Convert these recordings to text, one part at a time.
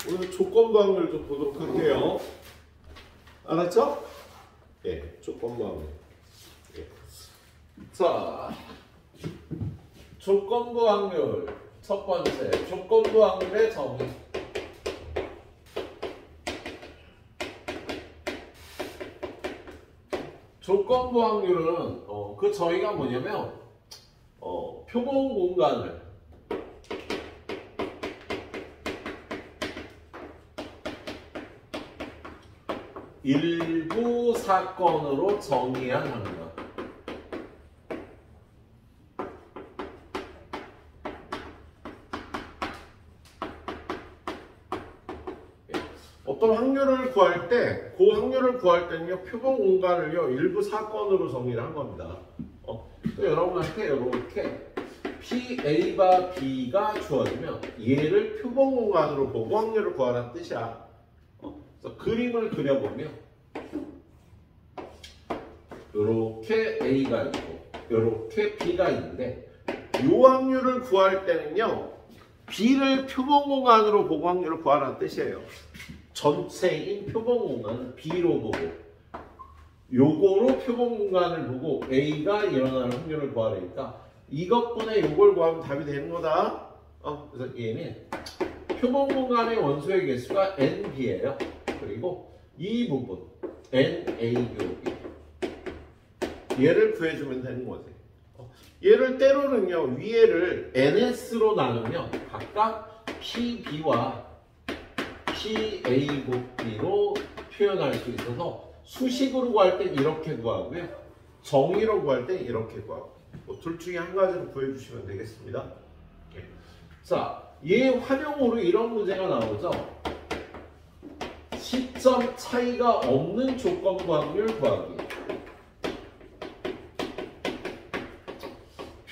오늘 조건부 확률 좀 보도록 할게요. 알았죠? 예, 조건부 확률. 예. 자, 조건부 확률 첫 번째, 조건부 확률의 정의. 조건부 확률은 그 정의가 뭐냐면 표본 공간을 일부 사건으로 정의한 합니다. 어떤 확률을 구할 때, 그 확률을 구할 때는요, 표본 공간을요, 일부 사건으로 정의를 한 겁니다. 또 여러분한테 이렇게 PA가 B가 주어지면 얘를 표본 공간으로 보고 확률을 구하라는 뜻이야. 그래서 그림을 그려보면 이렇게 A가 있고 이렇게 B가 있는데 이 확률을 구할 때는요, B를 표본 공간으로 보고 확률을 구하라는 뜻이에요. 전체인 표본 공간을 B로 보고 요거로 표본 공간을 보고 A가 일어나는 확률을 구하려니까 이것분의 요걸 구하면 답이 되는 거다. 그래서 얘는 표본 공간의 원소의 개수가 NB예요. 그리고 이 부분 NAB 얘를 구해주면 되는 거지. 얘를 때로는요, 위에를 NS로 나누면 각각 PB와 PA 곱비로 표현할 수 있어서 수식으로 구할 땐 이렇게 구하고요, 정의로 구할 땐 이렇게 구하고, 둘 중에 한 가지로 구해주시면 되겠습니다. 자, 얘 활용으로 이런 문제가 나오죠. 시점 차이가 없는 조건부 확률 구하기.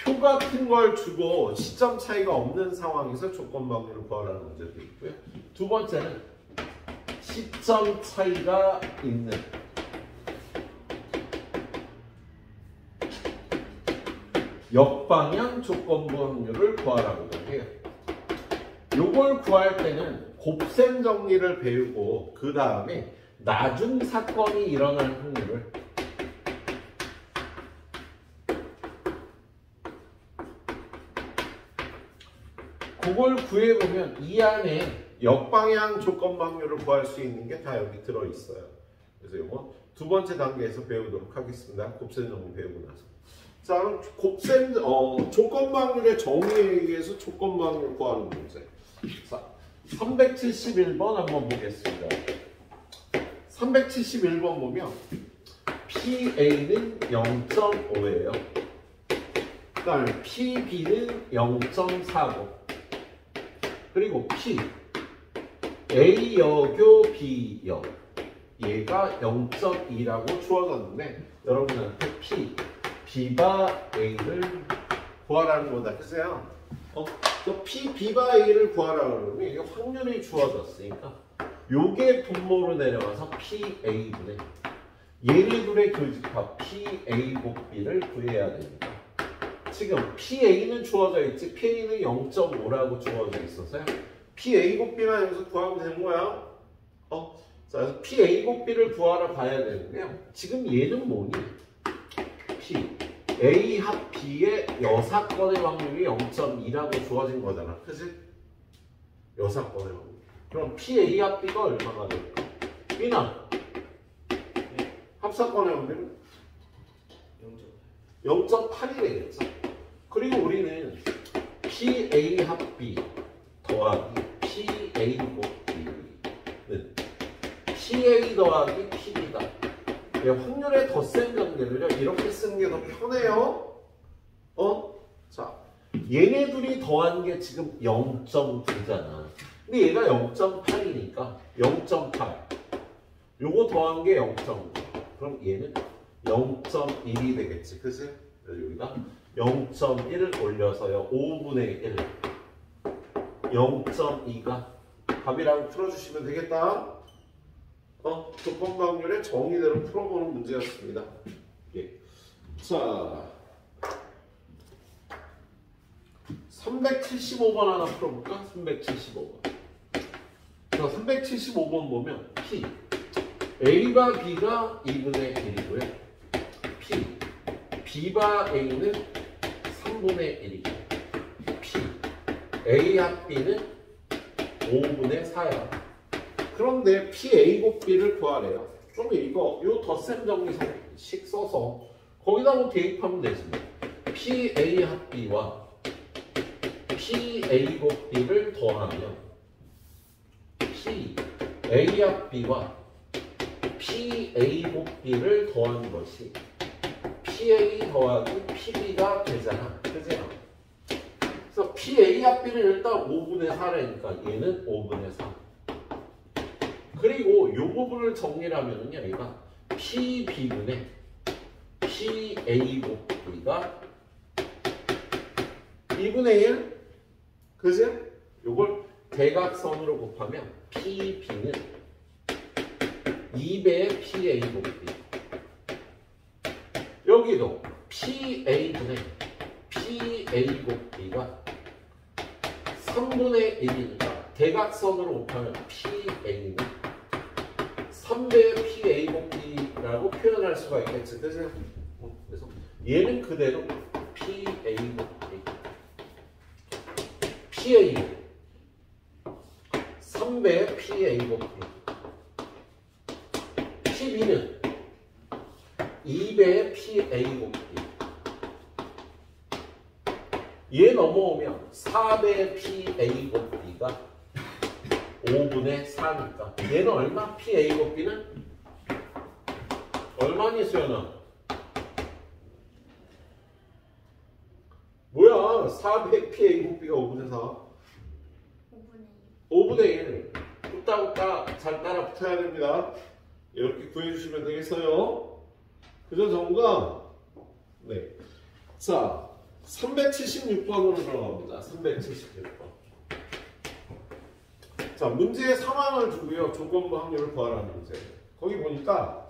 표 같은 걸 주고 시점 차이가 없는 상황에서 조건부 확률을 구하라는 문제도 있고요. 두 번째는 시점 차이가 있는 역방향 조건부 확률을 구하라고 해요. 요걸 구할 때는 곱셈 정리를 배우고 그 다음에 나중 사건이 일어날 확률을 그걸 구해보면 이 안에 역방향 조건부 확률을 구할 수 있는 게 다 여기 들어있어요. 그래서 이거 두 번째 단계에서 배우도록 하겠습니다. 곱셈 정리 배우고 나서. 자, 그럼 곱셈 조건부 확률의 정의에 의해서 조건부 확률을 구하는 문제. 자, 371번 한번 보겠습니다. 371번 보면 PA는 0.5예요. 그 다음에 PB는 0.49. 그리고 P, A여교 B여 얘가 0.2라고 주어졌는데 여러분한테 P, B바 A를 구하라는 거다. 그래서요, P, B바 A를 구하라고 그러면 이게 확률이 주어졌으니까 요게 분모로 내려와서 PA분의 얘네 둘의 교집합 PA 곱비를 구해야 됩니다. 지금 PA는 주어져 있지 PA는 0.5라고 주어져 있어서요, PA 곱비만 여기서 구하면 되는 거야. 자, 그래서 PA 곱비를 구하러 가야 되는데요, 지금 얘는 뭐니? P A 합 B의 여사건의 확률이 0.2라고 주어진 거잖아. 그치? 여사건의 확률. 그럼 PA 합 B가 얼마나 될까? B나 합사건의 확률은 0.8이 되겠죠. 그리고 우리는 PA 합 B 더하기 PA 곱B는 PA 더하기 PB다. 확률의 덧셈 관계를요, 이렇게 쓰는 게 더 편해요. 자, 얘네 둘이 더한 게 지금 0.9잖아. 근데 얘가 0.8이니까 0.8. 요거 더한 게 0.9. 그럼 얘는 0.1이 되겠지. 그치? 여기가 0.1을 올려서요, 5분의 1. 0.2가 답이라고 풀어주시면 되겠다. 조건부 확률의 정의대로 풀어보는 문제였습니다. 예. 자, 375번 하나 풀어볼까? 375번. 자, 그래서 375번 보면 P A가 B가 2분의 1이고요. P B가 A는 3분의 1이고 P A 합 B는 5분의 4야. 그런데 P A 곱 B를 구하래요. 그럼 이거 요 덧셈 정리식 써서 거기다 뭐 대입하면 되지. P A 합 B와 P A 곱 B를 더하면 P A 합 B와 P A 곱 B를 더한 것이 P A 더하기 P B가 되잖아. 그죠? 그래서 P A 합 B는 일단 5분의 4라니까 얘는 5분의 4. 그리고 요 부분을 정리를 하면은요, 얘가 P B분의 P A 곱 B가 2분의 1, 그죠? 요걸 대각선으로 곱하면 P B는 2배의 P A 곱 B. 여기도 P A분의 P A 곱 B가 3분의 1이니까 대각선으로 곱하면 P A는 3배의 P A 곱 B라고 표현할 수가 있겠지. 그래서 얘는 그대로 P A 곱 B. P A 3배의 P A 곱 B. P B는 2배의 P A 곱 B. 얘 넘어오면 4배의 P A 곱 B가 5분의 4니까 얘는 얼마? P A 곱 B는 얼마니 수연아? 뭐야? 400 P A 곱 B가 5분의 4? 5분의 1. 웃다 잘 따라 붙어야 됩니다. 이렇게 구해주시면 되겠어요. 그죠, 정우가? 네. 자, 376번으로 들어갑니다. 376번. 자, 문제에 상황을 주고요. 조건부 확률을 구하라는 문제. 거기 보니까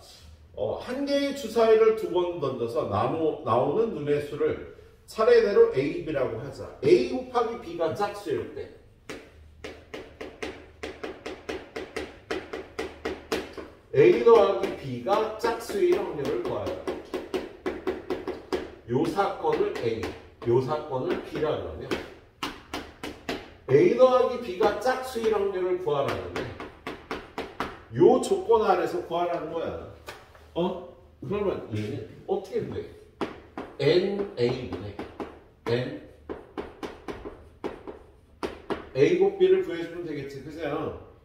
한 개의 주사위를 두 번 던져서 나오는 눈의 수를 차례대로 A, B라고 하자. A 곱하기 B가 짝수일 때 A 더하기 B가 짝수일 확률을 구하라. 요 사건을 A, 요 사건을 B라 그러면 A 더하기 B가 짝수일 확률을 구하라는데 요 조건 아래서 구하라는 거야. 그러면 얘는 어떻게 돼? NA분의 N A 곱 B를 구해주면 되겠지. 그죠?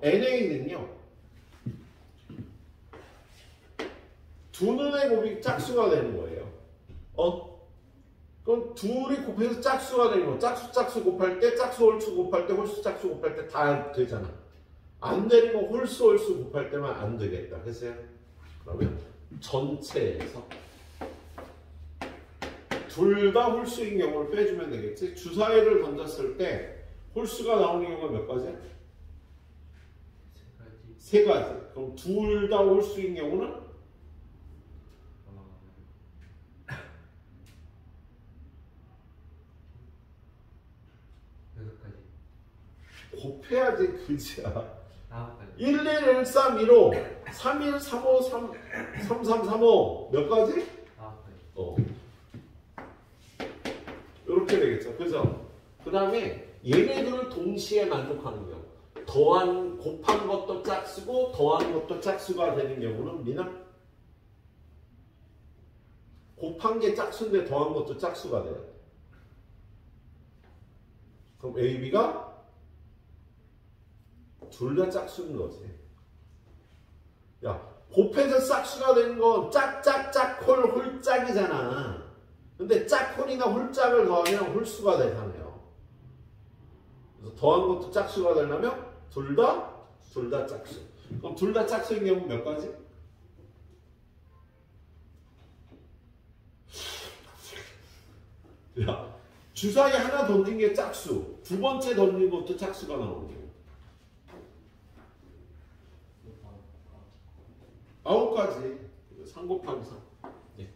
NA는요 두 눈의 곱이 짝수가 되는 거예요. 그럼 둘이 곱해서 짝수가 되는 거. 짝수 곱할 때, 짝수 홀수 곱할 때, 홀수 짝수 곱할 때 다 되잖아. 안 되는 거 홀수 곱할 때만 안 되겠다. 그래서 그러면 전체에서 둘 다 홀수인 경우를 빼주면 되겠지. 주사위를 던졌을 때 홀수가 나오는 경우가 몇 가지야? 세 가지. 그럼 둘 다 홀수인 경우는? 곱해야지. 그지야. 1, 1, 1, 3, 1, 5 3, 1, 3, 5, 3, 3, 3, 3, 5 몇 가지? 이렇게 되겠죠. 그죠? 그 다음에 얘네들을 동시에 만족하는 경우 곱한 것도 짝수고 더한 것도 짝수가 되는 경우는 미나? 곱한 게 짝수인데 더한 것도 짝수가 돼요. 그럼 A, B가 둘 다 짝수인 거지. 야, 곱해서 짝수가 되는 건 짝짝짝 홀짝이잖아. 근데 짝홀이나 홀짝을 더하면 홀수가 되잖아요. 그래서 더한 것도 짝수가 되려면 둘 다 짝수. 그럼 둘 다 짝수인 경우 몇 가지? 야, 주사위 하나 던진 게 짝수, 두 번째 던진 것도 짝수가 나오는 경우. 9가지. 3 곱하기 3. 네.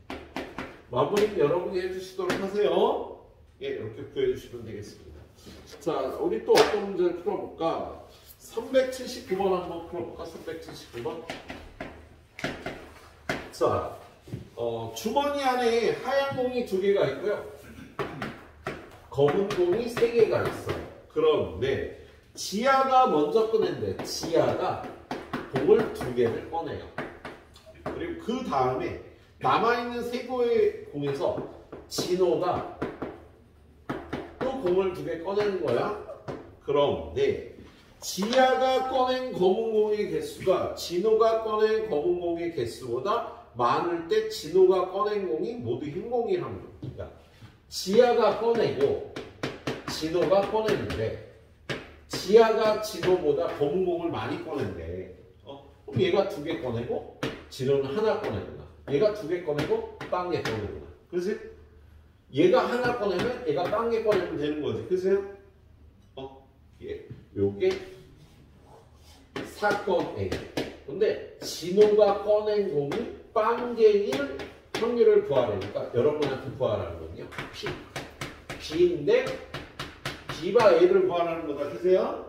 마무리 여러분이 해주시도록 하세요. 예, 이렇게 구해주시면 되겠습니다. 자, 우리 또 어떤 문제를 풀어볼까? 379번 한번 풀어볼까? 379번. 자, 주머니 안에 하얀 공이 2개가 있고요. 검은 공이 3개가 있어요. 그런데 지아가 먼저 꺼낸대. 지아가 공을 2개를 꺼내요. 그리고 그 다음에 남아있는 3개의 공에서 진호가 또 공을 2개 꺼내는 거야. 그런데 지아가 꺼낸 검은 공의 개수가 진호가 꺼낸 검은 공의 개수보다 많을 때 진호가 꺼낸 공이 모두 흰 공이라는 거야. 그러니까 지아가 꺼내고 진호가 꺼냈는데 지아가 진호보다 검은 공을 많이 꺼낸대. 그럼 얘가 2개 꺼내고 진호는 하나 꺼내구나. 얘가 2개 꺼내고 빵개 꺼내구나. 그치? 얘가 하나 꺼내면 얘가 빵개 꺼내면 되는 거지. 그치? 예. 요게 사건 A. 근데 진호가 꺼낸 공이 빵개일 확률을 구하라니까 여러분한테 구하라는 건요. P. B인데 B바 A를 구하라는 거다. 그세요?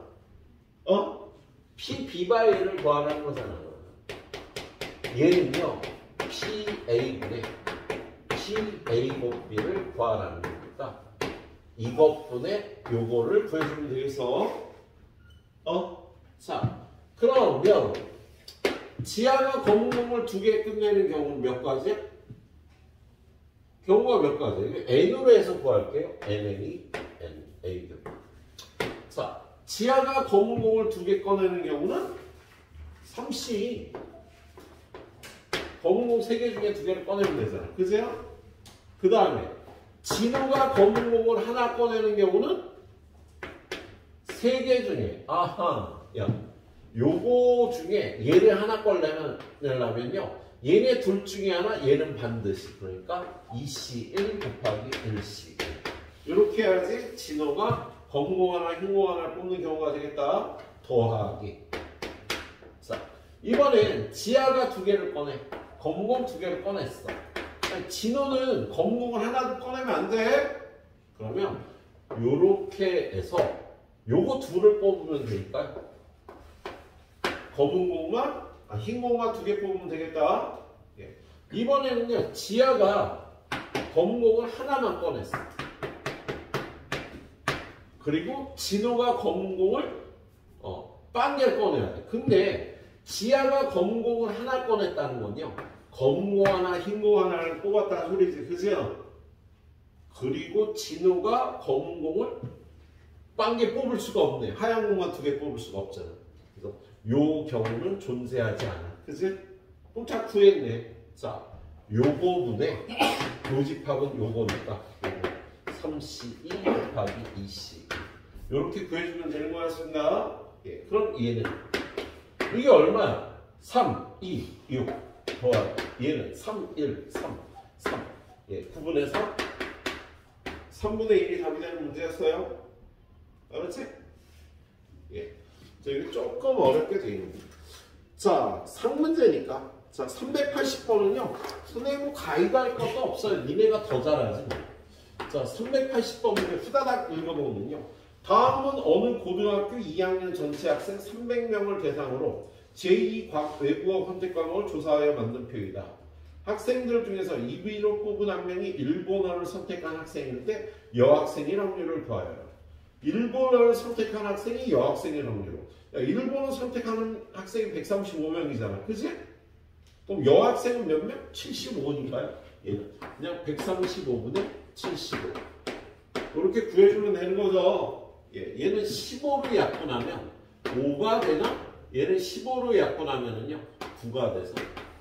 P, B바 A를 구하라는 거잖아. 얘는요. P, A분의 P, A 곱 B를 구하라는 겁니다. 이것분의 요거를 구해주면 되겠어. 자, 그러면 지아가 검은 공을 2개 끝내는 경우는 몇 가지야? 경우가 몇 가지? N으로 해서 구할게요. NN이 N, A등. 자, 지아가 검은 공을 2개 꺼내는 경우는 3C. 검은 공 3개 중에 2개를 꺼내면 되잖아. 그죠? 그 다음에 진호가 검은 공을 하나 꺼내는 경우는 3개 중에 요거 중에 얘를 하나 꺼내려면요 얘네 둘 중에 하나 얘는 반드시 그러니까 2C1 곱하기 1C1 이렇게 해야지 진호가 검은 공 하나 흰 공 하나 뽑는 경우가 되겠다. 더하기. 자, 이번엔 지아가 2개를 꺼내. 검은 공 2개를 꺼냈어. 아니, 진호는 검은 공을 하나도 꺼내면 안 돼. 그러면 요렇게 해서 요거 2를 뽑으면 되니까 검은 공만 흰 공만 2개 뽑으면 되겠다. 예. 이번에는요 지아가 검은 공을 하나만 꺼냈어. 그리고 진호가 검은 공을 빵개를 꺼내야 돼. 근데 지아가 검은 공을 하나 꺼냈다는 건요 검은 공 하나 흰 공 하나를 뽑았다는 소리지. 그죠? 그리고 진호가 검은 공을 빵개 뽑을 수가 없네. 하얀 공만 2개 뽑을 수가 없잖아. 그래서 요 경우는 존재하지 않아. 그치? 그럼 다 구했네. 자, 요거분의 교집합은 요거니까 요거 3C2 곱하기 2C 요렇게 구해주면 되는 거였습니다. 예, 그럼 얘는 이게 얼마야? 3, 2, 6 더하기 얘는 3, 1, 3, 3 예, 9분의 3 3분의 1이 답이 되는 문제였어요. 알았지? 예. 자, 이거 조금 어렵게 되어 있는 거예요. 자, 상문제니까. 자, 380번은요, 선생님 가이드 할 것도 없어요. 니네가 더 잘하지. 자, 380번 문제 후다닥 읽어보면요. 다음은 어느 고등학교 2학년 전체 학생 300명을 대상으로 제2 외국어 선택 과목을 조사하여 만든 표이다. 학생들 중에서 2위로 뽑은 한 명이 일본어를 선택한 학생인데 여학생일 확률을 구하여라. 일본어를 선택한 학생이 여학생일 확률로. 일본어 선택하는 학생이 135명이잖아. 그치? 그럼 여학생은 몇 명? 75니까요. 얘는 그냥 135분의 75. 이렇게 구해주면 되는 거죠. 예, 얘는 15로 약분하면 5가 되나? 얘는 15로 약분하면은요 9가 돼서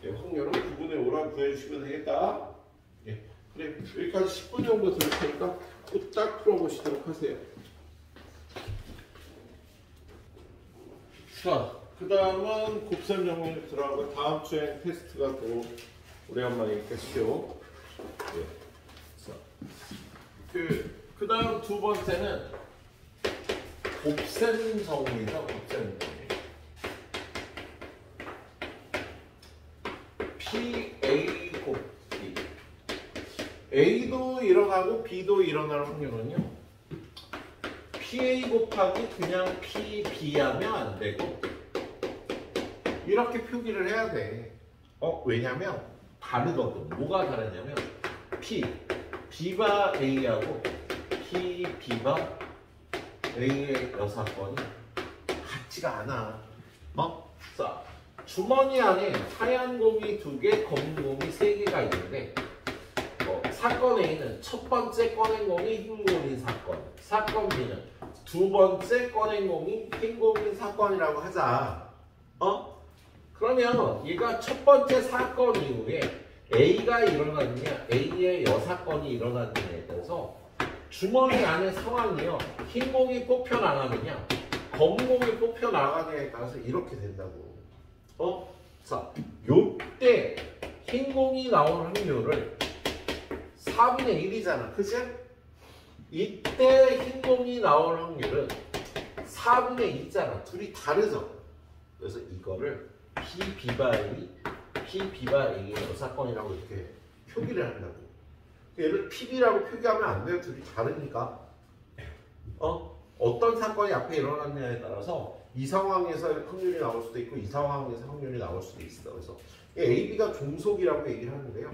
예, 확률은 9분의 5라고 구해주시면 되겠다. 예, 그래 여기까지 10분 정도 들을 테니까 딱 풀어보시도록 하세요. 자, 그 다음은 곱셈 정리 들어가고 다음 주에 테스트가 또 오래간만에 있겠죠. 예. 자, 그 다음 두 번째는 곱셈 정리죠. 곱셈 정리. P, A 곱 B. A도 일어나고 B도 일어날 확률은요. PA 곱하기 그냥 PB 하면 안 되고 이렇게 표기를 해야 돼. 왜냐면 다르거든. 뭐가 다르냐면 B바 A하고 B가 A의 여사건이 같지가 않아. 자, 주머니 안에 하얀 공이 2개, 검은 공이 3개가 있는데 사건 A는 첫 번째 꺼낸 공이 흰 공인 사건, 사건 B는 두 번째 꺼낸 공이 흰 공인 사건이라고 하자. 그러면 얘가 첫 번째 사건 이후에 A가 일어났느냐, A의 여사건이 일어났느냐에 따라서 주머니 안의 상황이요, 흰 공이 뽑혀 나가느냐, 검은 공이 뽑혀 나가느냐에 따라서 이렇게 된다고. 자, 요때 흰 공이 나올 확률을 4분의 1이잖아. 그치? 이때 흰 공이 나올 확률은 4분의 2잖아. 둘이 다르죠? 그래서 이거를 B바 A의 여사건이라고 이렇게 표기를 한다고. 얘를 PB라고 표기하면 안 돼요. 둘이 다르니까. 어떤 사건이 앞에 일어났느냐에 따라서 이 상황에서 확률이 나올 수도 있고 이 상황에서 확률이 나올 수도 있어. 그래서 A, B가 종속이라고 얘기를 하는데요.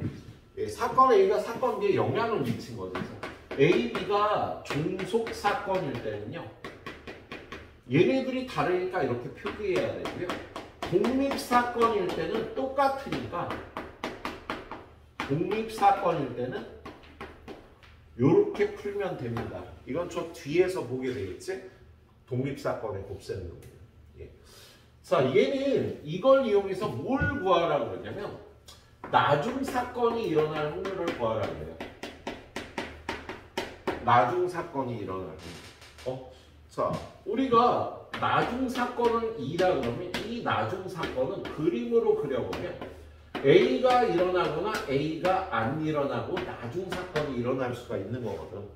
사건 A가 사건 B에 영향을 미친 거죠. A, B가 종속 사건일 때는요, 얘네들이 다르니까 이렇게 표기해야 되고요. 독립 사건일 때는 똑같으니까, 독립 사건일 때는 이렇게 풀면 됩니다. 이건 저 뒤에서 보게 되겠지? 독립 사건의 곱셈 놈이에요. 예. 자, 얘는 이걸 이용해서 뭘 구하라고 그러냐면 나중 사건이 일어날 확률을 구하라고 해요. 나중 사건이 일어날 확률. 자, 우리가 나중 사건은 2라 그러면 이 나중 사건은 그림으로 그려보면 A가 일어나거나 A가 안 일어나고 나중 사건이 일어날 수가 있는 거거든.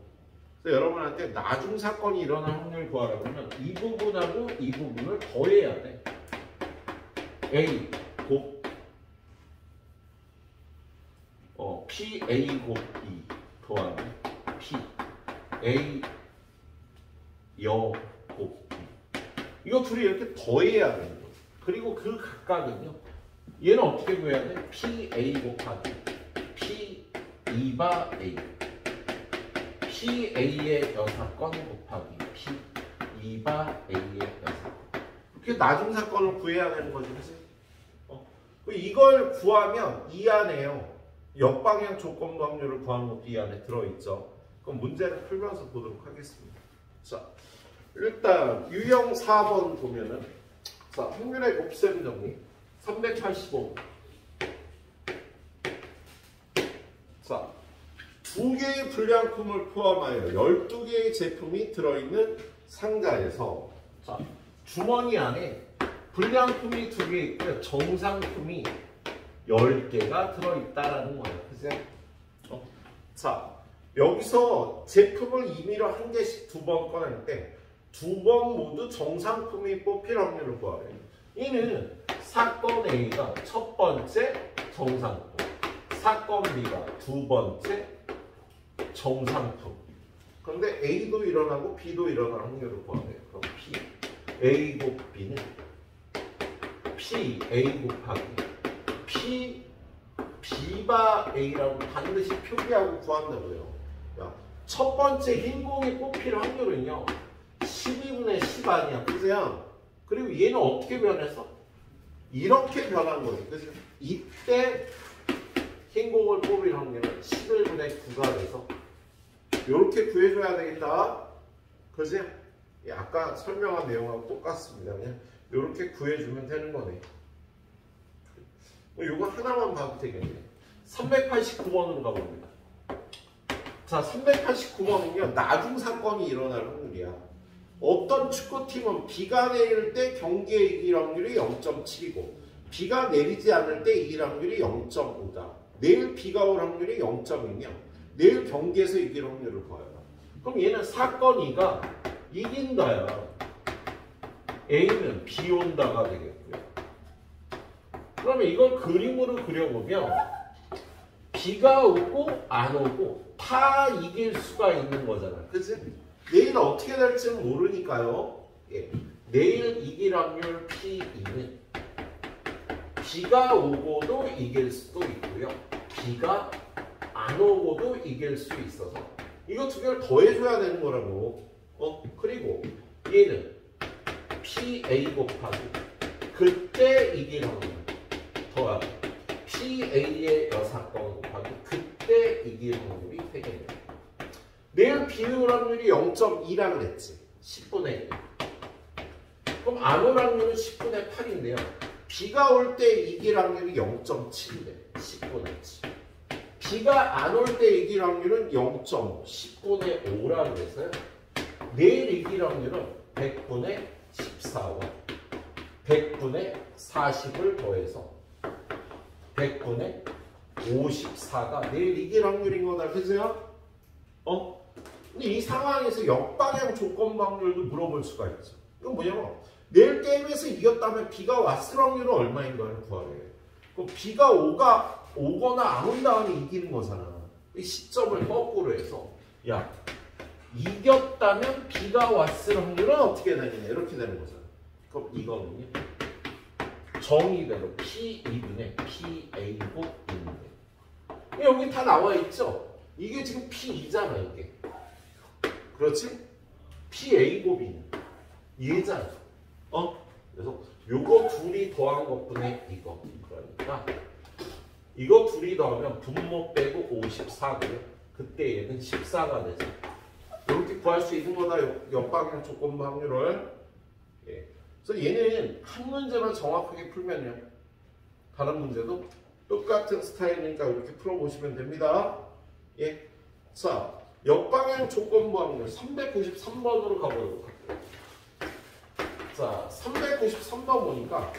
그래서 여러분한테 나중 사건이 일어날 확률을 구하라고 하면 이 부분하고 이 부분을 더해야 돼. A 곱 P A 곱 E 더하면 P A 여 곱 E. 이거 둘이 이렇게 더해야 되는 거예요. 그리고 그 각각은요, 얘는 어떻게 구해야 돼? P A 곱하기 P 2바 A, P A의 여사건 곱하기 P 2바 A의 여사건. 이렇게 나중 사건을 구해야 되는 거지, 그치? 이걸 구하면 이 안에요, 역방향 조건부 확률을 구하는 것도 이 안에 들어있죠. 그럼 문제를 풀면서 보도록 하겠습니다. 자, 일단 유형 4번 보면은, 자, 확률의 곱셈 정리 385. 자, 2개의 불량품을 포함하여 12개의 제품이 들어있는 상자에서, 자, 주머니 안에 불량품이 2개 있고요, 정상품이 10개가 들어있다라는 거예요. 그죠? 자, 여기서 제품을 임의로 한 개씩 2번 꺼낼 때 2번 모두 정상품이 뽑힐 확률을 구하래요. 이는 사건 A가 첫 번째 정상품, 사건 B가 두 번째 정상품. 그런데 A도 일어나고 B도 일어날 확률을 구하래요. 그럼 P A 곱 B는 P A 곱하기 P B바 A라고 반드시 표기하고 구한다고요. 첫 번째 흰 공이 뽑힐 확률은요 12분의 10 아니야, 그죠? 그리고 얘는 어떻게 변했어? 이렇게 변한 거지, 그죠? 이때 흰 공을 뽑을 확률은 11분의 9가 돼서 이렇게 구해줘야 되겠다, 그지? 아까 설명한 내용하고 똑같습니다. 그냥 이렇게 구해주면 되는 거네. 이거 하나만 봐도 되겠네. 389번으로 가봅니다. 자, 389번은요 나중 사건이 일어날 확률이야. 어떤 축구팀은 비가 내릴 때 경기에 이길 확률이 0.7이고 비가 내리지 않을 때 이길 확률이 0.5다. 내일 비가 올 확률이 0.1이며 내일 경기에서 이길 확률을 구해요. 그럼 얘는 사건 2가 이긴다야. A는 비 온다가 되겠고요. 그러면 이걸 그림으로 그려보면 비가 오고 안 오고 다 이길 수가 있는 거잖아, 그치? 내일 어떻게 될지는 모르니까요. 예. 내일 이길 확률 P2는 비가 오고도 이길 수도 있고요. 비가 안 오고도 이길 수 있어서 이거 두 개를 더해줘야 되는 거라고. 그리고 얘는 PA 곱하기 그때 이길 확률 더하기 PA의 여사건 곱하기 그때 이길 확률이 3개입니다. 내일 비 올 확률이 0.2라 그랬지. 10분의 1. 그럼 안 올 확률은 10분의 8인데요. 비가 올 때 이길 확률이 0.7이래. 10분의 7. 비가 안 올 때 이길 확률은 0.5. 10분의 5라 그래서요. 내일 이길 확률은 100분의 14와 100분의 40을 더해서 100분의 54가 내일 이길 확률인 거다. 그죠? 근데 이 상황에서 역방향 조건 확률도 물어볼 수가 있죠. 이건 뭐냐면 내일 게임에서 이겼다면 비가 왔을 확률은 얼마인가를 구하래. 그럼 비가 오거나 안 온 다음에 이기는 거잖아. 이 시점을 거꾸로 해서 야 이겼다면 비가 왔을 확률은 어떻게 되느냐 이렇게 되는 거잖아. 그럼 이거는요 정의대로 P2분의 PA곱 있는데 여기 다 나와 있죠. 이게 지금 P2잖아 이게. 그렇지? PA곱이는 얘잖아. 그래서 요거 둘이 더한 것분의 이거. 그러니까 이거 둘이 더하면 분모 빼고 54고요. 그때 얘는 14가 되죠. 이렇게 구할 수 있는 거다. 역방향 조건 확률을. 예. 그래서 얘는 한 문제만 정확하게 풀면요. 다른 문제도 똑같은 스타일이니까 이렇게 풀어보시면 됩니다. 예. 자, 역방향 조건부 확률 393번으로 가보도록 할게요. 자, 393번 보니까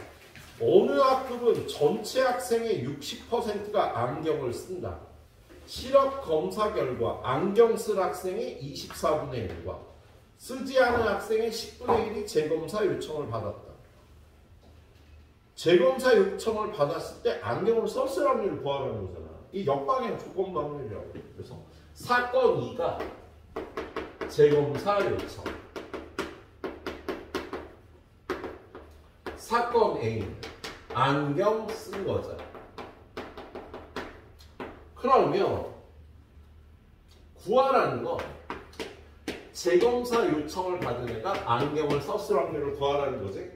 어느 학급은 전체 학생의 60%가 안경을 쓴다. 실업 검사 결과 안경 쓸 학생의 24분의 1과 쓰지 않은 학생의 10분의 1이 재검사 요청을 받았다. 재검사 요청을 받았을 때 안경을 썼을 확률을 구하라는 거잖아. 이 역방향 조건부 확률이라고. 그래서 사건 2가 재검사 요청. 사건 A는 안경 쓴 거잖아. 그러면 구하라는 건 재검사 요청을 받은 애가 안경을 썼을 확률을 구하라는 거지.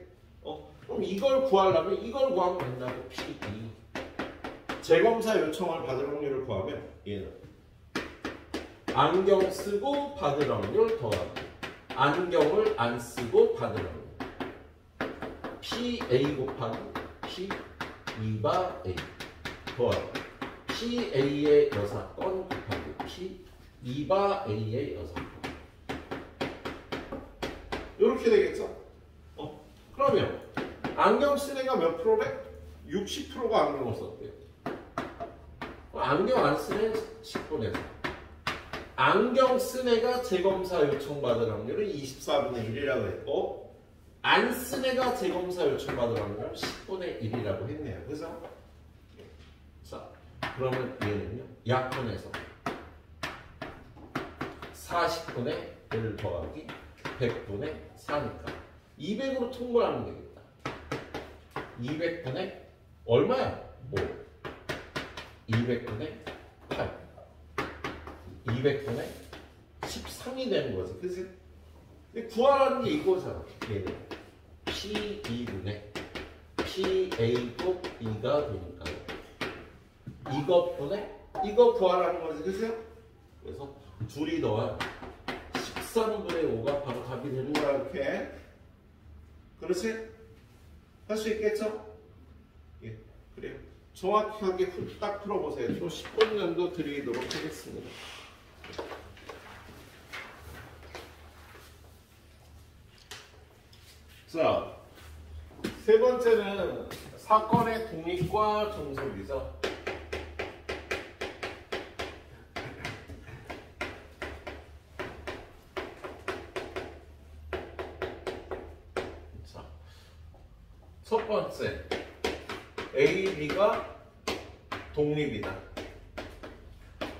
그럼 이걸 구하려면 이걸 구하면 된다고. P2 재검사 요청을 받을 확률을 구하면 얘는 안경 쓰고 받을 확률 더하고 안경을 안 쓰고 받을 확률 PA 곱하기 P2바 A 더하고 PA의 여사건 곱하기 P2바 A의 여사건 이렇게 되겠죠? 그러면 안경 쓴 애가 몇 프로래? 60%가 안경을 썼대요. 안경 안 쓴 애 10분의 4. 안경 쓴 애가 재검사 요청받을 확률은 24분의 1이라고 했고 안 쓴 애가 재검사 요청받을 확률은 10분의 1이라고 했네요. 그죠? 자, 그러면 얘는요. 약분해서 40분의 1 더하기 100분의 4니까 200으로 통분하면 되겠다. 200분의 얼마야? 5. 200분의 8. 200분의 13이 되는 거지. 그치? 근데 구하라는 게 이거잖아. 얘는 P2분의 PA곱 2가 되니까요. 이것분의 이거 구하라는 거지. 그치? 그래서 둘이 더한 13분의 5가 바로 답이 되는 거야. 이렇게. 그렇지? 할 수 있겠죠? 예, 그래요. 정확하게 딱 풀어보세요. 또 10분 정도 드리도록 하겠습니다. 자, 세 번째는 사건의 독립과 종속이죠. 자, 첫 번째, A, B가 독립이다.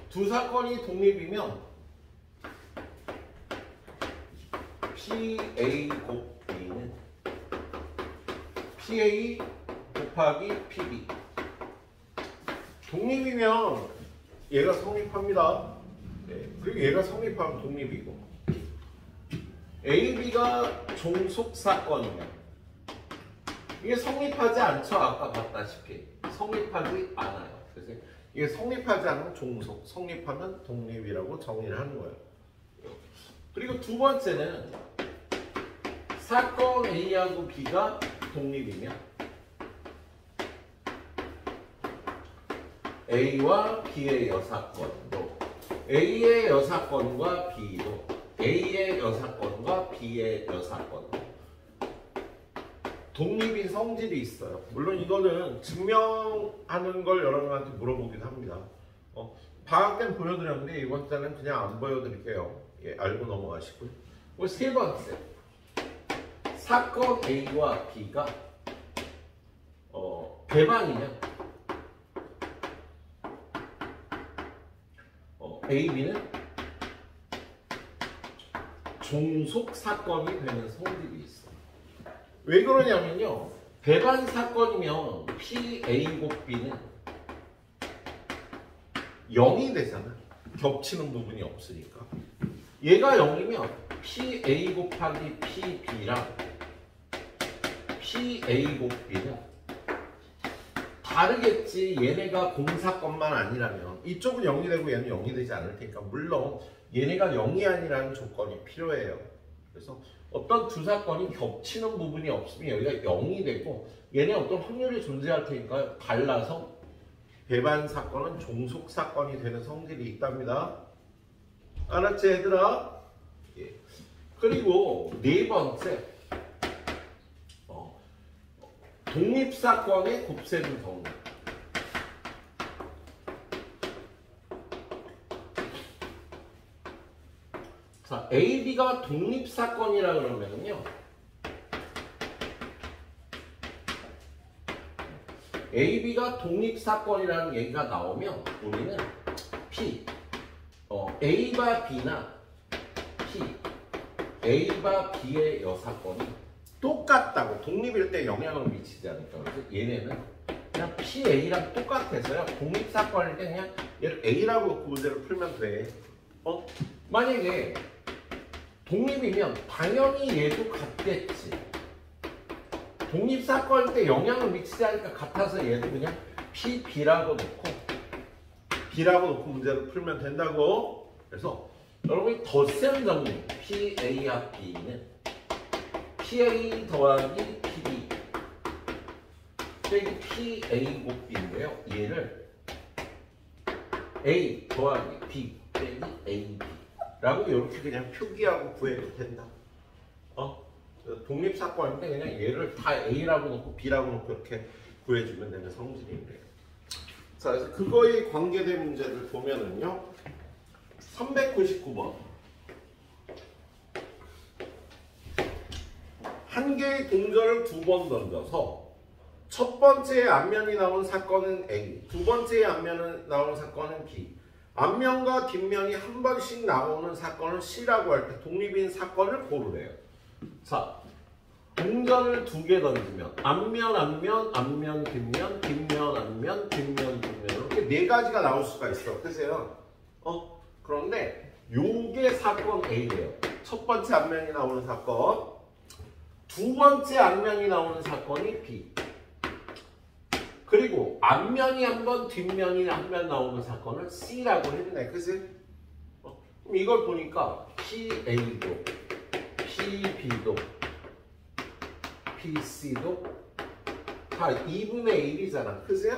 두 사건이 독립이면 PA 곱 B는 PA 곱하기 PB. 독립이면 얘가 성립합니다. 네. 그리고 얘가 성립하면 독립이고, AB가 종속 사건이면 이게 성립하지 않죠? 아까 봤다시피 성립하지 않아요. 그래서 이게 성립하지 않으면 종속, 성립하면 독립이라고 정의를 하는 거예요. 그리고 두 번째는 사건 A하고 B가 독립이면 A와 B의 여사건도 A의 여사건과 B도 A의 여사건과 B의 여사건도 독립인 성질이 있어요. 물론 이거는 증명하는 걸 여러분한테 물어보기도 합니다. 방학 때는 보여드렸는데 이번 때는 그냥 안 보여드릴게요. 예, 알고 넘어가시고요. 그리고 세 번째, 사건 A와 B가 배반이면 A, B는 종속 사건이 되는 성질이 있어요. 왜 그러냐면요, 배반 사건이면 PA 곱 B는 0이 되잖아. 겹치는 부분이 없으니까. 얘가 0이면 PA 곱하기 PB랑 PA 곱 B는 다르겠지. 얘네가 공사건만 아니라면 이쪽은 0이 되고 얘는 0이 되지 않을 테니까 물론 얘네가 0이 아니라는 조건이 필요해요. 그래서 어떤 두 사건이 겹치는 부분이 없으면 여기가 0이 되고 얘네 어떤 확률이 존재할 테니까 달라서 배반 사건은 종속 사건이 되는 성질이 있답니다. 알았지 얘들아? 예. 그리고 네 번째, 독립사건의 곱셈 정리. 자, AB가 독립사건이라 그러면요, AB가 독립사건이라는 얘기가 나오면 우리는 A바 B나 A바 B의 여사건이 똑같다고, 독립일 때 영향을 미치지 않을까. 그래서 얘네는 그냥 PA랑 똑같아서요, 독립사건일 때 그냥 얘를 A라고 놓고 문제를 풀면 돼. 만약에 독립이면 당연히 얘도 같겠지. 독립사건일 때 영향을 미치지 않으니까 같아서 얘도 그냥 PB라고 놓고 문제를 풀면 된다고. 그래서 여러분이 덧셈 정리, PA와 B는 PA 더하기 PB 빼기 PA 곱 B인데요, 얘를 A 더하기 B 빼기 AB 라고 이렇게 그냥 표기하고 구해도 된다. 독립사건인데 그냥 얘를 다 A라고 놓고 B라고 놓고 이렇게 구해주면 되는 성질이래요. 자, 그래서 그거에 관계된 문제를 보면은요, 399번. 한 개의 동전을 두 번 던져서 첫 번째의 앞면이 나온 사건은 A, 두 번째의 앞면이 나오는 사건은 B, 앞면과 뒷면이 한 번씩 나오는 사건을 C라고 할 때 독립인 사건을 고르래요. 자, 동전을 두 개 던지면 앞면, 뒷면, 뒷면, 앞면, 뒷면, 뒷면 이렇게 네 가지가 나올 수가 있어. 그래서요. 그런데 요게 사건 A래요. 첫 번째 앞면이 나오는 사건, 두 번째 앞면이 나오는 사건이 B. 그리고 앞면이 한 번, 뒷면이 한 번 나오는 사건을 C라고 했네. 그치? 그럼 이걸 보니까 PA도, PB도, PC도 다 2분의 1이잖아. 그치?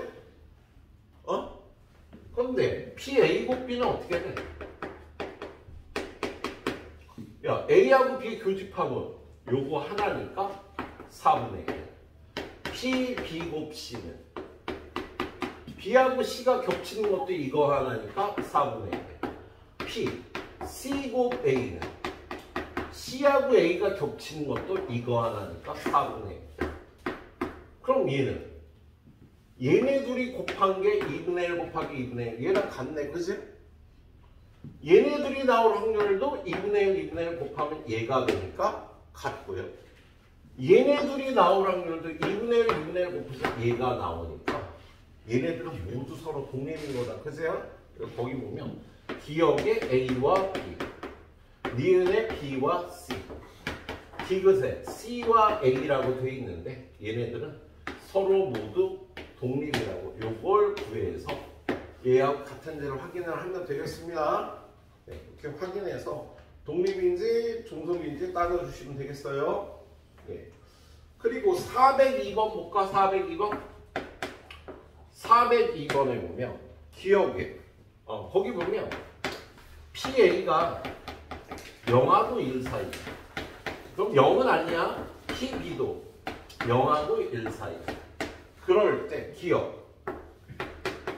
그런데 PA 곱 B는 어떻게 돼? 야, A하고 B 교집합은 요거 하나니까 4분의 1. PB 곱 C는 B하고 C가 겹치는 것도 이거 하나니까 4분의 1. C 곱 A는 C하고 A가 겹치는 것도 이거 하나니까 4분의 1. 그럼 얘네 둘이 곱한 게 2분의 1 곱하기 2분의 1. 얘랑 같네, 그지? 얘네들이 나올 확률도 2분의 1, 2분의 1 곱하면 얘가 되니까 같고요. 얘네들이 나올 확률도 2분의 1, 2분의 1 곱해서 얘가 나오니까 얘네들은 모두 서로 독립인 거다. 그죠? 거기 보면 기억의 A와 B, 니은의 B와 C, 디귿에 C와 A라고 되어 있는데 얘네들은 서로 모두 독립이라고 요걸 구해서 얘하고 같은지를 확인을 하면 되겠습니다. 네, 이렇게 확인해서 독립인지 종속인지 따져주시면 되겠어요. 네. 그리고 402번 볼까? 402번 402번에 보면 기억에 거기 보면 PA가 0하고 1 사이. 그럼 0은 아니야. PB도 0하고 1 사이. 그럴 때 기억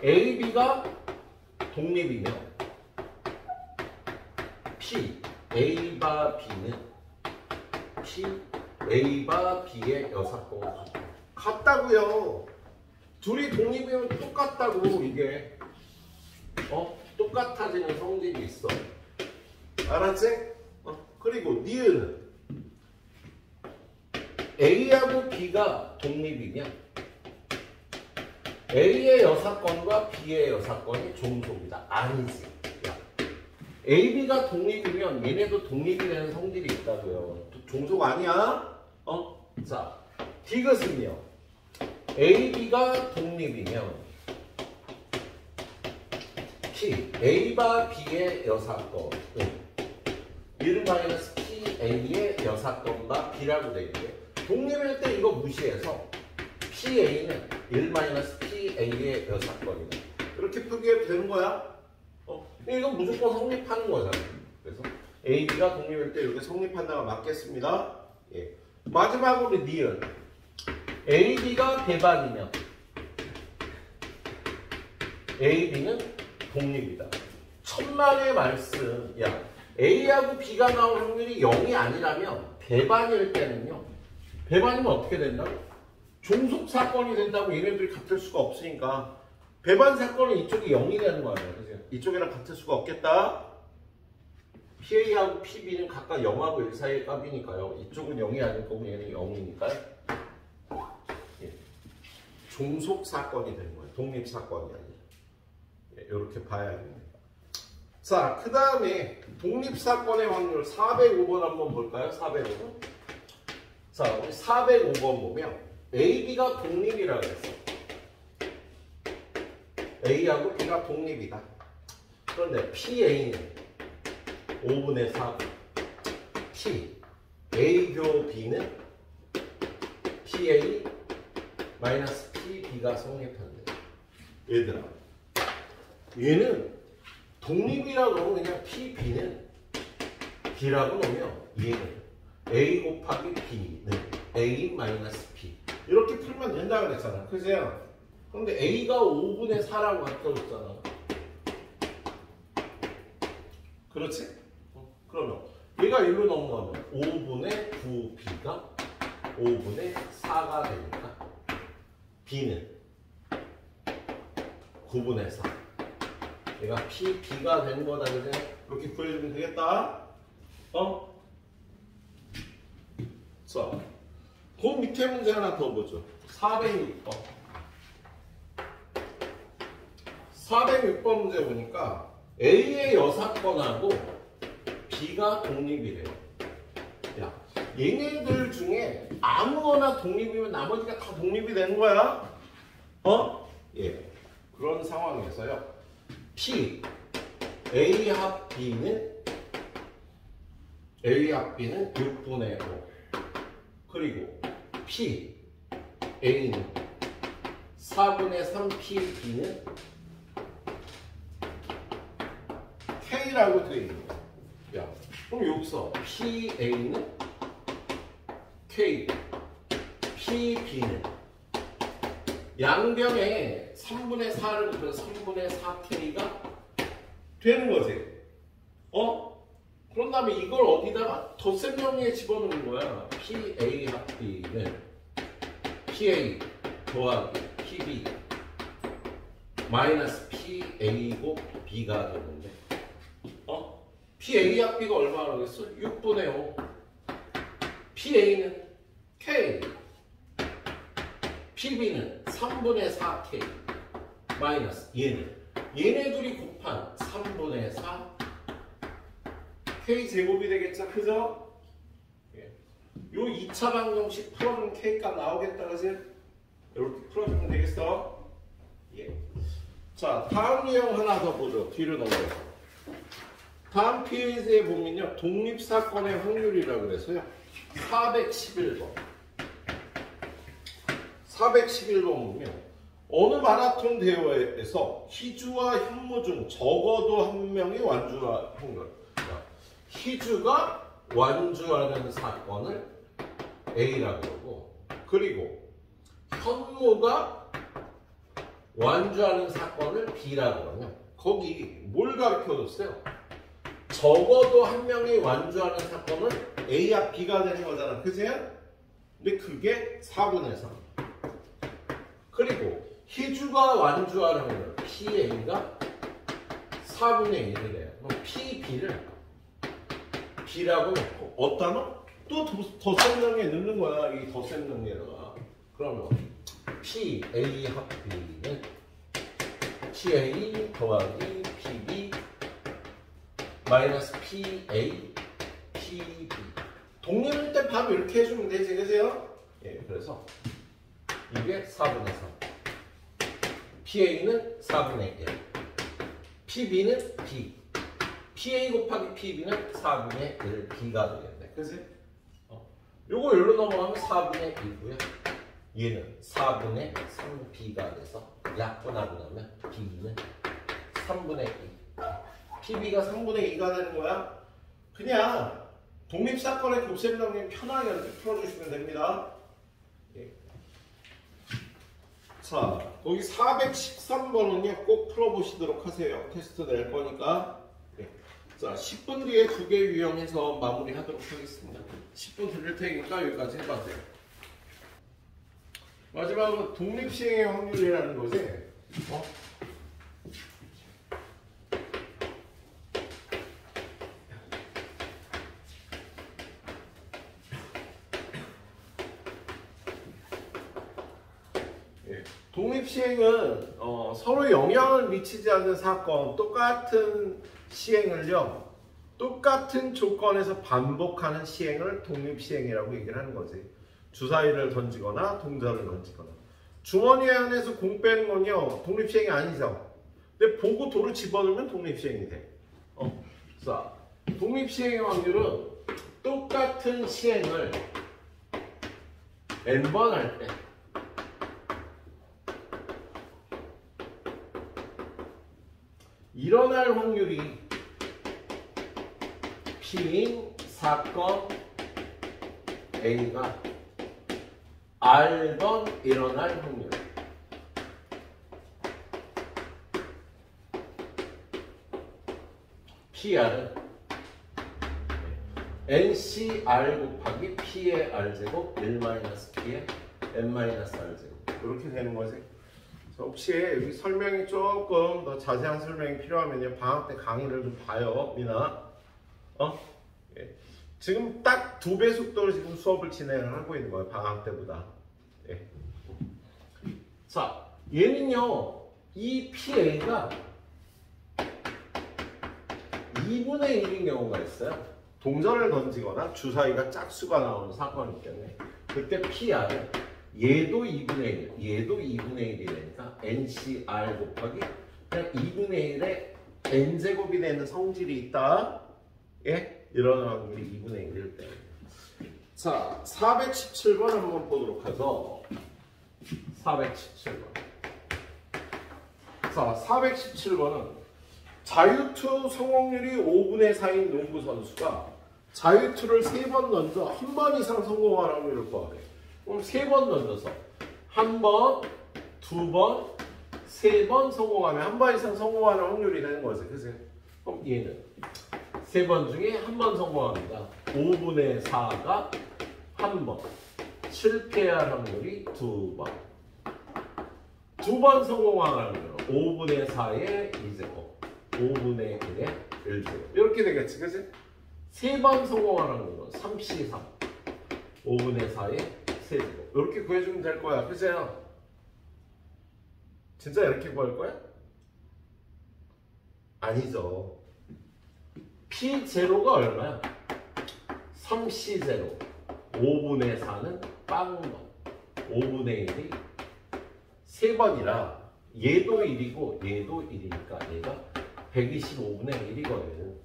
AB가 독립이면 P, A와 B는 P, A와 B의 여사건과 같다고요. 둘이 독립이면 똑같다고. 이게 똑같아지는 성질이 있어. 알았지? 그리고 니은은 A하고 B가 독립이면 A의 여사건과 B의 여사건이 종속이다. 아니지. 야, AB가 독립이면 얘네도 독립이 되는 성질이 있다고요. 종속 아니야? 자, 디귿은요. AB가 독립이면 P, A와 B의 여사건은 1-PA의 여사건과 B라고 되어 있는데 독립일 때 이거 무시해서 PA는 1-PA의 여사건이다. 이렇게 표기해도 되는 거야. 이거 무조건 성립하는 거잖아. 그래서 AB가 독립일 때 이렇게 성립한다가 맞겠습니다. 예. 마지막으로 니은 AB가 배반이면 AB는 독립이다. 천만의 말씀. 야, A하고 B가 나올 확률이 0이 아니라면 배반일 때는요. 배반이면 어떻게 된다고? 종속 사건이 된다고. 얘네들이 같을 수가 없으니까 배반 사건은 이쪽이 0이 되는 거 아니야. 그죠? 이쪽이랑 같을 수가 없겠다. PA하고 PB는 각각 0하고 1 사이의 값이니까요. 이쪽은 0이 아닐 거고 얘는 0이니까요. 예. 종속 사건이 되는 거예요. 독립 사건이 아니라. 예, 이렇게 봐야 됩니다. 자, 그 다음에 독립 사건의 확률 405번 한번 볼까요? 405번. 자, 우리 405번 보면 AB가 독립이라고 했어. A하고 B가 독립이다. 그런데 PA는 5분의 4. P, A교 B는 PA 마이너스 PB가 성립한대. 얘들아, 얘는 독립이라고 하면 그냥 PB는 B라고 놓으면 얘는 A 곱하기 B는 A 마이너스 B 이렇게 풀면 된다고 그랬잖아. 그죠? 그런데 A가 5분의 4라고 가르쳐줬잖아. 그렇지? 그러면 얘가 1로 넘어가면 5분의 9B가 5분의 4가 되니까 B는 9분의 4. 얘가 B가 되는 거다. 그죠? 이렇게 구해주면 되겠다. 자, 그 밑에 문제 하나 더 보죠. 406번. 406번 문제 보니까 A의 여사건하고 B가 독립이래요. 야, 얘네들 중에 아무거나 독립이면 나머지가 다 독립이 되는 거야. 예. 그런 상황에서요. P, A 합 B는 6분의 5. 그리고 P, A는 4분의 3 P, B는 K라고 되어 있는 거야. 야, 그럼 여기서 PA는 K, PB는 양변에 3분의 4를 곱해서 3분의 4K가 되는 거지. 그런 다음에 이걸 어디다가 덧셈 정리에 집어넣는 거야. PA 합 B는 PA 더하기 PB 마이너스 PA 곱 B가 되는데 PA 합비가 얼마나 하겠어? 6분의 5. PA는 K. PB는 3분의 4K. 마이너스 얘네 둘이 곱한 3분의 4 K 제곱이 되겠죠? 그죠? 예. 요 2차 방정식 풀어주면 K 값 나오겠다. 그지? 이렇게 풀어주면 되겠어? 예. 자, 다음 유형 하나 더 보죠. 뒤로 넘어가서. 다음 페이지에 보면요. 독립사건의 확률이라고 그래서요. 411번. 411번 보면 어느 마라톤 대회에서 희주와 현무 중 적어도 한 명이 완주할 확률. 희주가 완주하는 사건을 A라고 그러고, 그리고 현무가 완주하는 사건을 B라고 그러면 거기 뭘 가르쳐줬어요? 적어도 한 명이 완주하는 사건은 A와 B가 되는 거잖아. 그치? 근데 그게 4분의 3. 그리고 희주가 완주하는 확률 PA가 4분의 1이래요. 그럼 PB를 B라고 놓고 어디다 넣어? 또 덧셈 정리에 넣는 거야. 이 덧셈 정리에다가. 그러면 PA 합비는 PA 더하기 PB 마이너스 PA PB. 독립일 때 바로 이렇게 해주면 되지. 그죠? 예, 그래서 이게 4분의 3. PA는 4분의 1. PB는 B. PA 곱하기 PB는 4분의 1 B가 되겠네. 그치? 요거 여기로 넘어가면 4분의 1고요. 얘는 4분의 3B가 돼서 약분하고 나면 B는 3분의 2. PB가 3분의 2가 되는 거야. 그냥 독립사건의 곱셈 정리 편하게 이렇게 풀어주시면 됩니다. 예. 자, 거기 413번은요, 꼭 풀어보시도록 하세요. 테스트 낼 거니까. 네. 자, 10분 뒤에 2개 유형해서 마무리하도록 하겠습니다. 10분 드릴 테니까 여기까지 해봐세요. 마지막으로 독립시행의 확률이라는 거지. 독립시행은 서로 영향을 미치지 않는 사건, 똑같은 시행을요, 똑같은 조건에서 반복하는 시행을 독립시행이라고 얘기를 하는 거지. 주사위를 던지거나 동전을 던지거나. 주머니 안에서 공 빼는 건요, 독립시행이 아니죠. 근데 보고 돌을 집어넣으면 독립시행이 돼. 자, 독립시행의 확률은 똑같은 시행을 n번 할 때 일어날 확률이 P인 사건 A가 R번 일어날 확률. PR은 NCR 곱하기 P의 R제곱 1-P의 N-R제곱. 이렇게 되는 거지. 혹시 여기 설명이 조금 더 자세한 설명이 필요하면요, 방학 때 강의를 좀 봐요, 미나. 예. 지금 딱 2배 속도로 지금 수업을 진행을 하고 있는 거예요, 방학 때보다. 예. 자, 얘는요, 이 PA가 2분의 1인 경우가 있어요. 동전을 던지거나 주사위가 짝수가 나오는 사건이기 때문에 그때 PR은 얘도 2분의 1, 얘도 2분의 1이니까 NCR 곱하기 그냥 2분의 1에 N제곱이 되는 성질이 있다. 예? 이런 확률이 2분의 1일 때. 자, 417번 한번 보도록 하죠. 417번. 자, 417번은 자유투 성공률이 5분의 4인 농구 선수가 자유투를 3번 던져 1번 이상 성공할 확률을 구하래. 그럼 3번 던져서 1번, 2번, 3번 성공하면 1번 이상 성공하는 확률이 되는 거지. 그치? 그럼 얘는 3번 중에 1번 성공합니다. 5분의 4가 1번. 실패할 확률이 2번. 2번 성공할 확률은 5분의 4의 2제곱. 5분의 1의 1제곱 이렇게 되겠지, 그치? 3번 성공하는 거는 3C3 5분의 4의 세제곱 이렇게 구해주면 될 거야, 그치요? 진짜 이렇게 구할 거야? 아니죠. P0가 얼마야? 3C0 5분의 4는 빵번 5분의 1이 3번이라 얘도 1이고 얘도 1이니까 얘가 125분의 1이거든.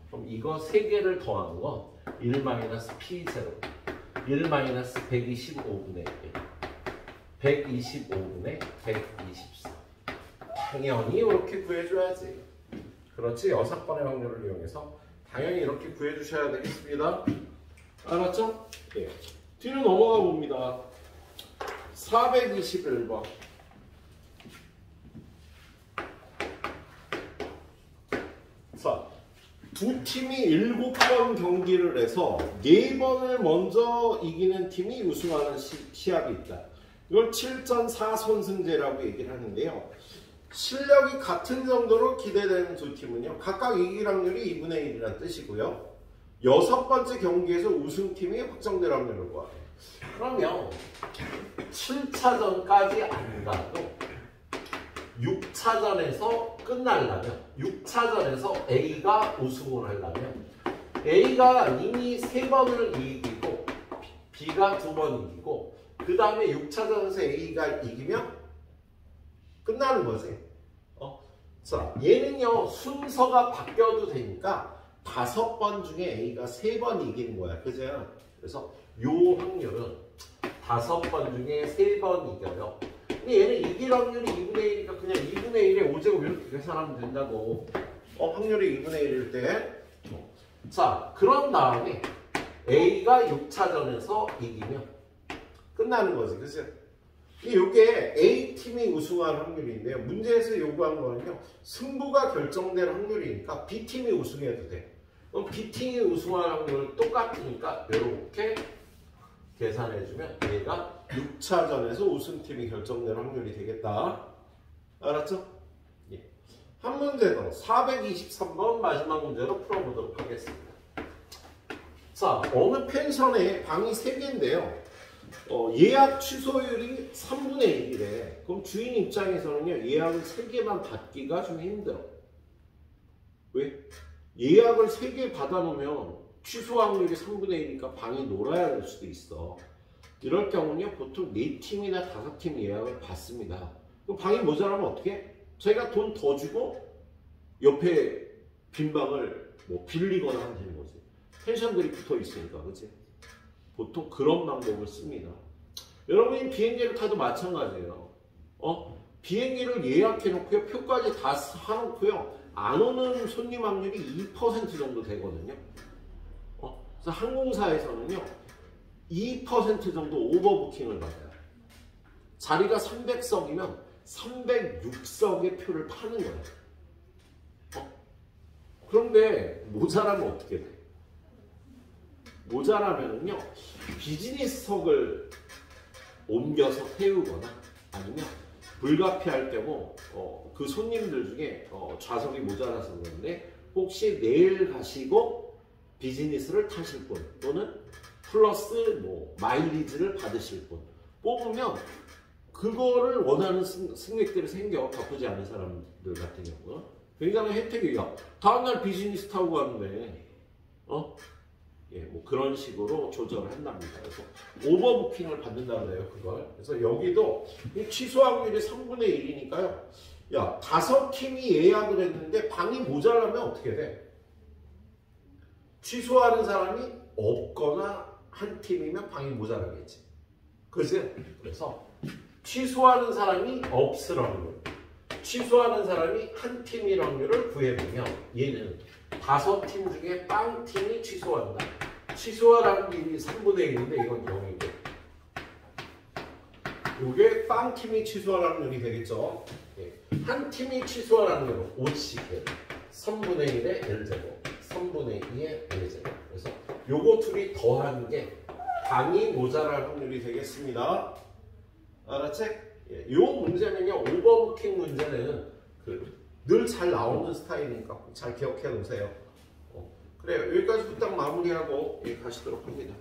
그럼 이거 3개를 더한 건 1-P0 1-125분의 1 125분의 124 당연히 이렇게 구해줘야지. 그렇지? 6번의 확률을 이용해서 당연히 이렇게 구해주셔야 되겠습니다. 알았죠? 네. 뒤로 넘어가 봅니다. 421번. 자, 두 팀이 7번 경기를 해서 4번을 먼저 이기는 팀이 우승하는 시합이 있다. 이걸 7전 4선승제라고 얘기를 하는데요. 실력이 같은 정도로 기대되는 두 팀은요, 각각 이길 확률이 2분의 1이라는 뜻이고요. 6번째 경기에서 우승팀이 확정될 확률을 구하래요. 그러면 7차전까지 안 가도 6차전에서 끝나려면 6차전에서 A가 우승을 하려면 A가 이미 3번을 이기고 B가 2번 이기고 그 다음에 6차전에서 A가 이기면 끝나는 거지. 자, 얘는요 순서가 바뀌어도 되니까 5번 중에 A가 3번 이기는 거야, 그죠? 그래서 요 확률은 5번 중에 3번 이겨요. 근데 얘는 이길 확률이 2분의 1이니까 그냥 2분의 1에 5제곱 이렇게 계산하면 된다고. 확률이 2분의 1일 때. 자, 그런 다음에 A가 6차전에서 이기면 끝나는 거지, 그치? 이게 A팀이 우승할 확률인데요. 문제에서 요구한 거는요, 승부가 결정될 확률이니까 B팀이 우승해도 돼. 그럼 B팀이 우승할 확률은 똑같으니까 이렇게 계산해주면 얘가 6차전에서 우승팀이 결정될 확률이 되겠다. 알았죠? 예. 한 문제 더 423번 마지막 문제로 풀어보도록 하겠습니다. 자, 어느 펜션에 방이 3개인데요. 예약 취소율이 3분의 1이래. 그럼 주인 입장에서는요, 예약을 3개만 받기가 좀 힘들어. 왜? 예약을 3개 받아놓으면 취소 확률이 3분의 1이니까 방이 놀아야 될 수도 있어. 이럴 경우는요, 보통 4팀이나 5팀 예약을 받습니다. 그럼 방이 모자라면 어떻게 해? 저희가 돈 더 주고 옆에 빈 방을 뭐 빌리거나 하면 되는 거지. 펜션들이 붙어 있으니까, 그치? 보통 그런 방법을 씁니다. 여러분이 비행기를 타도 마찬가지예요. 비행기를 예약해 놓고요, 표까지 다 사놓고요, 안 오는 손님 확률이 2% 정도 되거든요. 그래서 항공사에서는요, 2% 정도 오버부킹을 받아요. 자리가 300석이면 306석의 표를 파는 거예요. 그런데 모자라면 어떻게 돼? 모자라면은요, 비즈니스석을 옮겨서 태우거나 아니면 불가피할 경우 그 손님들 중에 좌석이 모자라서 그런데 혹시 내일 가시고 비즈니스를 타실 분 또는 플러스 뭐 마일리지를 받으실 분 뽑으면 그거를 원하는 승객들이 생겨. 바쁘지 않은 사람들 같은 경우는 굉장히 혜택이야. 다음날 비즈니스 타고 가는데 예, 뭐 그런 식으로 조절을 한답니다. 그래서 오버부킹을 받는다고 해요, 그걸. 그래서 여기도 취소 확률이 3분의 1이니까요. 야, 5팀이 예약을 했는데 방이 모자라면 어떻게 돼? 취소하는 사람이 없거나 한 팀이면 방이 모자라겠지. 그치? 그래서 취소하는 사람이 없을 확률, 취소하는 사람이 한 팀일 확률을 구해보면 얘는 5팀 중에 빵팀이 취소한다. 취소할 확률이 3분의 1인데 이건 0이고 이게 빵팀이 취소할 확률이 되겠죠. 예. 한 팀이 취소할 확률은 5씩 3분의 1의 L제곱 3분의 2의 L제곱. 그래서 요거 둘이 더하는 게 방이 모자랄 확률이 되겠습니다. 알았지? 예. 요 문제는요, 오버부킹 문제는 그 늘 잘 나오는 스타일이니까 잘 기억해 놓으세요. 그래요. 여기까지 부탁 마무리하고 가시도록 합니다.